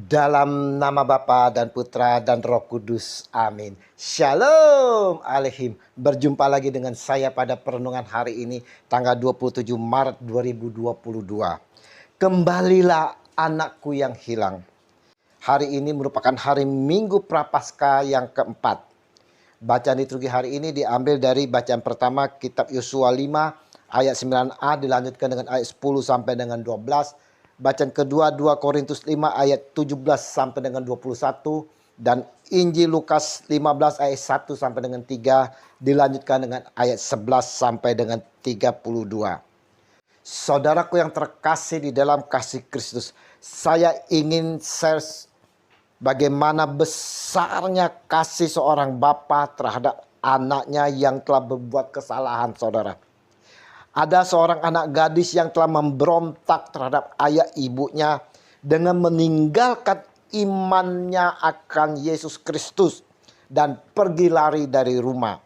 Dalam nama Bapa dan Putra dan Roh Kudus. Amin. Shalom Alehim. Berjumpa lagi dengan saya pada perenungan hari ini tanggal 27 Maret 2022. Kembalilah anakku yang hilang. Hari ini merupakan hari Minggu Prapaskah yang keempat. Bacaan liturgi hari ini diambil dari bacaan pertama kitab Yosua 5 ayat 9a dilanjutkan dengan ayat 10 sampai dengan 12. Bacaan kedua 2 Korintus 5 ayat 17 sampai dengan 21 dan Injil Lukas 15 ayat 1 sampai dengan 3 dilanjutkan dengan ayat 11 sampai dengan 32. Saudaraku yang terkasih di dalam kasih Kristus, saya ingin share bagaimana besarnya kasih seorang bapa terhadap anaknya yang telah berbuat kesalahan, saudara. Ada seorang anak gadis yang telah memberontak terhadap ayah ibunya dengan meninggalkan imannya akan Yesus Kristus dan pergi lari dari rumah.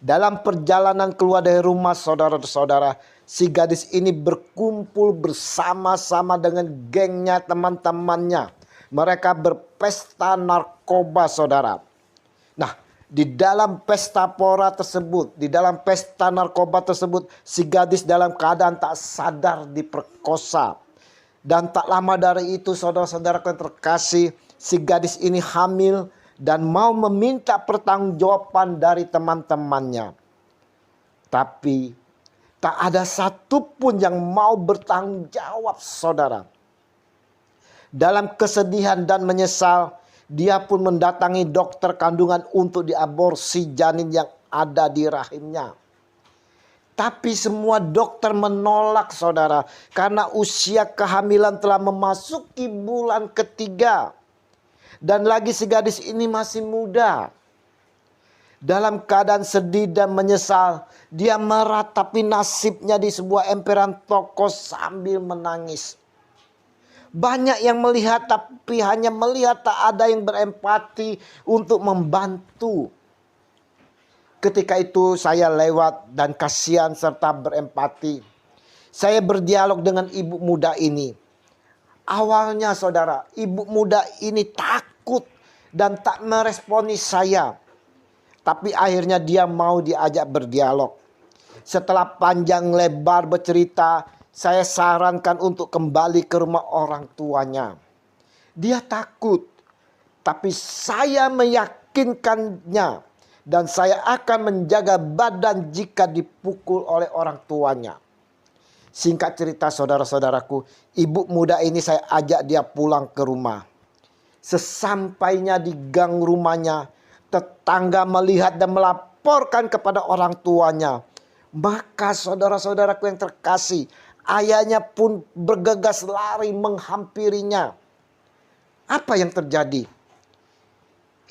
Dalam perjalanan keluar dari rumah, saudara-saudara, si gadis ini berkumpul bersama-sama dengan gengnya, teman-temannya. Mereka berpesta narkoba, saudara. Nah, di dalam pesta pora tersebut, di dalam pesta narkoba tersebut, si gadis dalam keadaan tak sadar diperkosa. Dan tak lama dari itu, saudara-saudara yang terkasih, si gadis ini hamil dan mau meminta pertanggungjawaban dari teman-temannya. Tapi tak ada satupun yang mau bertanggung jawab, saudara. Dalam kesedihan dan menyesal, dia pun mendatangi dokter kandungan untuk diaborsi janin yang ada di rahimnya. Tapi semua dokter menolak, saudara, karena usia kehamilan telah memasuki bulan ketiga. Dan lagi si gadis ini masih muda. Dalam keadaan sedih dan menyesal, dia meratapi nasibnya di sebuah emperan toko sambil menangis. Banyak yang melihat tapi hanya melihat, tak ada yang berempati untuk membantu. Ketika itu saya lewat dan kasihan serta berempati. Saya berdialog dengan ibu muda ini. Awalnya, saudara, ibu muda ini takut dan tak meresponi saya. Tapi akhirnya dia mau diajak berdialog. Setelah panjang lebar bercerita, saya sarankan untuk kembali ke rumah orang tuanya. Dia takut, tapi saya meyakinkannya dan saya akan menjaga badan jika dipukul oleh orang tuanya. Singkat cerita, saudara-saudaraku, ibu muda ini saya ajak dia pulang ke rumah. Sesampainya di gang rumahnya, tetangga melihat dan melaporkan kepada orang tuanya. Maka saudara-saudaraku yang terkasih, ayahnya pun bergegas lari menghampirinya. Apa yang terjadi?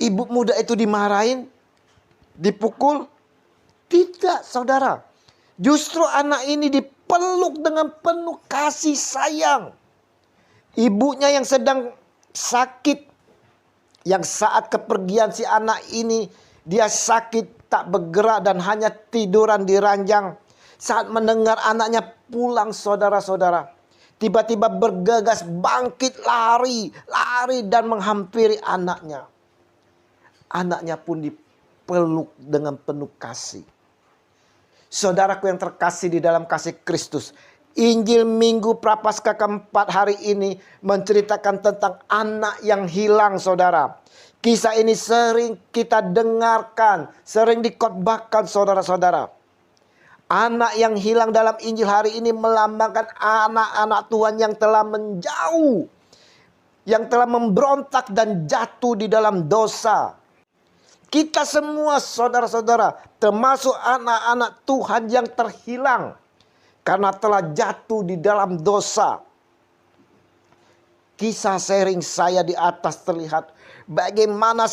Ibu muda itu dimarahin, dipukul? Tidak, saudara. Justru anak ini dipeluk dengan penuh kasih sayang. Ibunya yang sedang sakit, yang saat kepergian si anak ini, dia sakit, tak bergerak dan hanya tiduran di ranjang. Saat mendengar anaknya pulang, saudara-saudara, tiba-tiba bergegas bangkit lari dan menghampiri anaknya. Anaknya pun dipeluk dengan penuh kasih. Saudaraku yang terkasih di dalam kasih Kristus, Injil Minggu Prapaskah keempat hari ini menceritakan tentang anak yang hilang, saudara. Kisah ini sering kita dengarkan, sering dikhotbahkan, saudara-saudara. Anak yang hilang dalam Injil hari ini melambangkan anak-anak Tuhan yang telah menjauh, yang telah memberontak dan jatuh di dalam dosa. Kita semua, saudara-saudara, termasuk anak-anak Tuhan yang terhilang karena telah jatuh di dalam dosa. Kisah sharing saya di atas terlihat bagaimana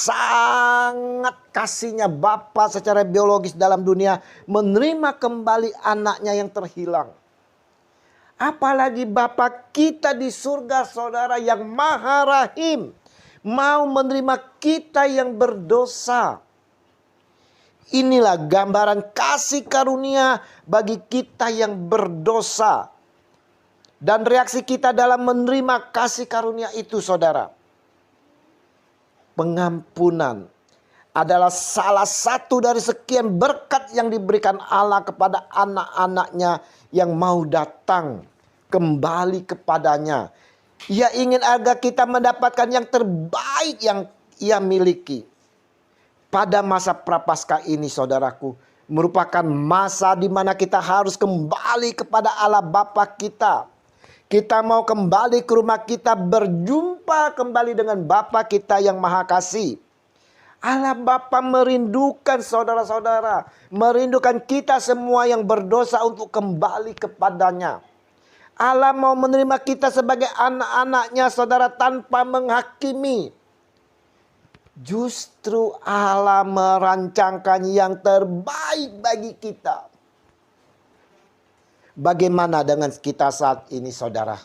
sangat kasihnya Bapa secara biologis dalam dunia menerima kembali anaknya yang terhilang. Apalagi Bapa kita di surga, saudara, yang Maha Rahim, mau menerima kita yang berdosa. Inilah gambaran kasih karunia bagi kita yang berdosa. dan reaksi kita dalam menerima kasih karunia itu, saudara. Pengampunan adalah salah satu dari sekian berkat yang diberikan Allah kepada anak-anaknya yang mau datang kembali kepadanya. Ia ingin agar kita mendapatkan yang terbaik yang Ia miliki. Pada masa Prapaskah ini, saudaraku, merupakan masa di mana kita harus kembali kepada Allah Bapa kita. Kita mau kembali ke rumah kita, berjumpa kembali dengan Bapa kita yang Maha Kasih. Allah Bapa merindukan saudara-saudara, merindukan kita semua yang berdosa untuk kembali kepadanya. Allah mau menerima kita sebagai anak-anaknya, saudara, tanpa menghakimi. Justru Allah merancangkan yang terbaik bagi kita. Bagaimana dengan kita saat ini, saudara?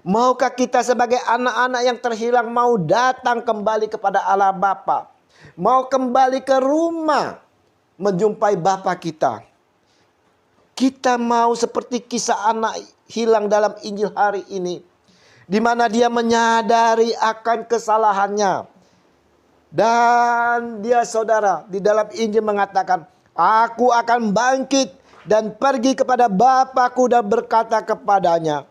Maukah kita sebagai anak-anak yang terhilang mau datang kembali kepada Allah Bapa? Mau kembali ke rumah menjumpai Bapa kita? Kita mau seperti kisah anak hilang dalam Injil hari ini, di mana dia menyadari akan kesalahannya. Dan dia, saudara, di dalam Injil mengatakan, aku akan bangkit dan pergi kepada Bapakku dan berkata kepadanya,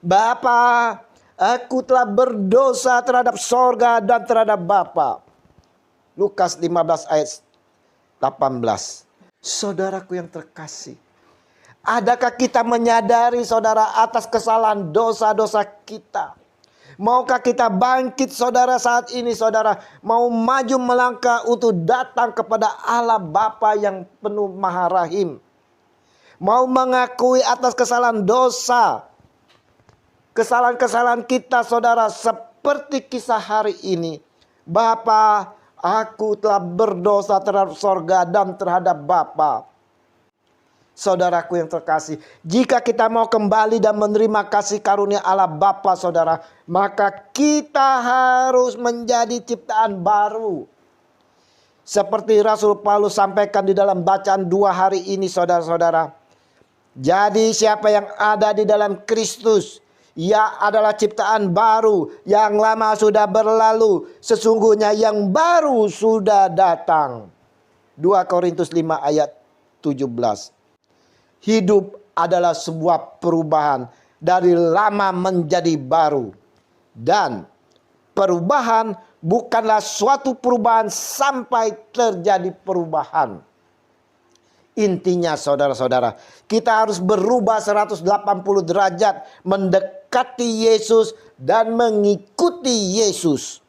Bapa, aku telah berdosa terhadap sorga dan terhadap Bapa. Lukas 15 ayat 18. Saudaraku yang terkasih, adakah kita menyadari, saudara, atas kesalahan dosa-dosa kita? Maukah kita bangkit, saudara, saat ini, saudara, mau maju melangkah untuk datang kepada Allah Bapa yang penuh Maha Rahim? Mau mengakui atas kesalahan dosa, kesalahan-kesalahan kita, saudara, seperti kisah hari ini. Bapa, aku telah berdosa terhadap sorga dan terhadap Bapa. Saudaraku yang terkasih, jika kita mau kembali dan menerima kasih karunia Allah Bapa, saudara, maka kita harus menjadi ciptaan baru. Seperti Rasul Paulus sampaikan di dalam bacaan 2 hari ini, saudara-saudara. Jadi siapa yang ada di dalam Kristus, ia adalah ciptaan baru. Yang lama sudah berlalu, sesungguhnya yang baru sudah datang. 2 Korintus 5 ayat 17. Hidup adalah sebuah perubahan dari lama menjadi baru. Dan perubahan bukanlah suatu perubahan sampai terjadi perubahan. Intinya, saudara-saudara, kita harus berubah 180 derajat, mendekati Yesus dan mengikuti Yesus.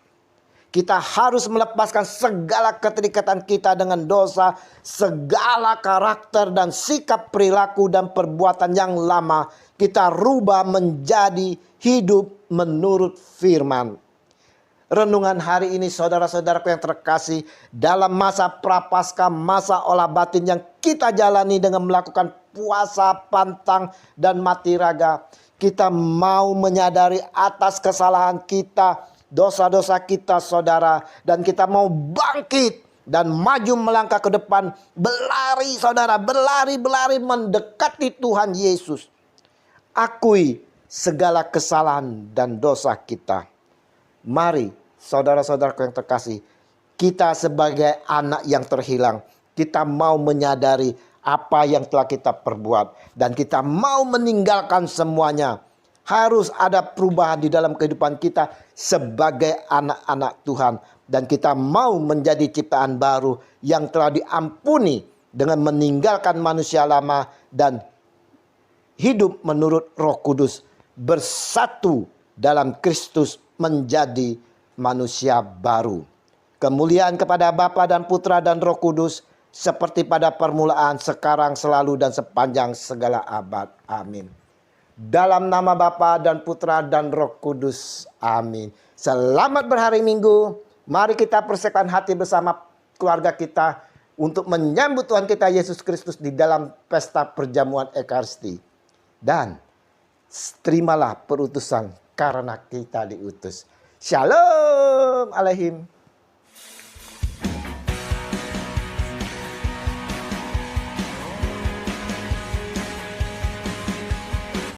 Kita harus melepaskan segala keterikatan kita dengan dosa, segala karakter dan sikap perilaku dan perbuatan yang lama. Kita rubah menjadi hidup menurut firman. Renungan hari ini, saudara-saudaraku yang terkasih, dalam masa Prapaskah, masa olah batin yang kita jalani dengan melakukan puasa, pantang, dan mati raga. Kita mau menyadari atas kesalahan kita, dosa-dosa kita, saudara, dan kita mau bangkit dan maju melangkah ke depan, berlari, saudara, berlari mendekati Tuhan Yesus. Akui segala kesalahan dan dosa kita. Mari, saudara-saudaraku yang terkasih, kita sebagai anak yang terhilang, kita mau menyadari apa yang telah kita perbuat dan kita mau meninggalkan semuanya. Harus ada perubahan di dalam kehidupan kita sebagai anak-anak Tuhan. Dan kita mau menjadi ciptaan baru yang telah diampuni dengan meninggalkan manusia lama dan hidup menurut Roh Kudus. Bersatu dalam Kristus menjadi manusia baru. Kemuliaan kepada Bapa dan Putra dan Roh Kudus. Seperti pada permulaan, sekarang, selalu, dan sepanjang segala abad. Amin. Dalam nama Bapa dan Putra dan Roh Kudus. Amin. Selamat berhari Minggu. Mari kita persiapkan hati bersama keluarga kita untuk menyambut Tuhan kita Yesus Kristus di dalam pesta perjamuan Ekaristi. Dan terimalah perutusan karena kita diutus. Shalom Aleihim.